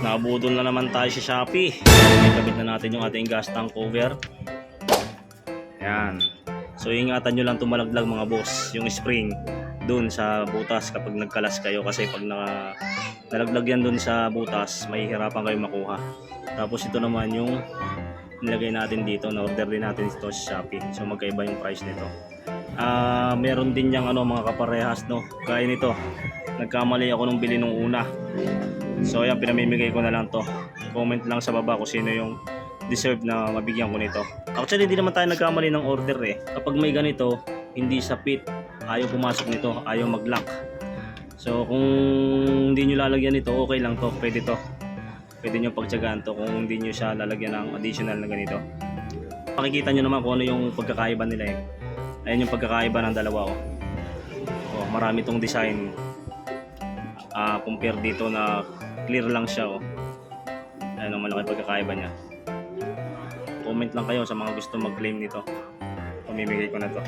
Nabudol na naman tayo sa Shopee. Ikabit na natin yung ating gas tank cover. Ayan. So ingatan nyo lang tumalaglag mga boss, yung spring dun sa butas kapag nagkalas kayo, kasi pag nalaglag yan dun sa butas, mahihirapan kayo makuha. Tapos ito naman yung nilagay natin dito, na order din natin ito sa Shopee. So magkaiba yung price nito. Meron din yung mga kaparehas, no, gaya nito. Nagkamali ako nung bili nung una. So ayan, pinamimigay ko na lang to. Comment lang sa baba kung sino yung deserve na mabigyan ko nito. Actually hindi naman tayo nagkamali ng order eh. Kapag may ganito, hindi sa fit, ayaw pumasok nito, ayaw mag-lock. So kung hindi nyo lalagyan nito, okay lang to, pwede to. Pwede nyo pagtsagaan to kung hindi nyo siya lalagyan ng additional na ganito. Makikita nyo naman kung ano yung pagkakaiba nila eh. Ayan yung pagkakaiba ng dalawa oh. Oh, marami tong design. Compare dito na clear lang siya oh. Ayan ang malaki pagkakaiba niya. Comment lang kayo sa mga gusto mag-claim nito. Pamimigay ko na to.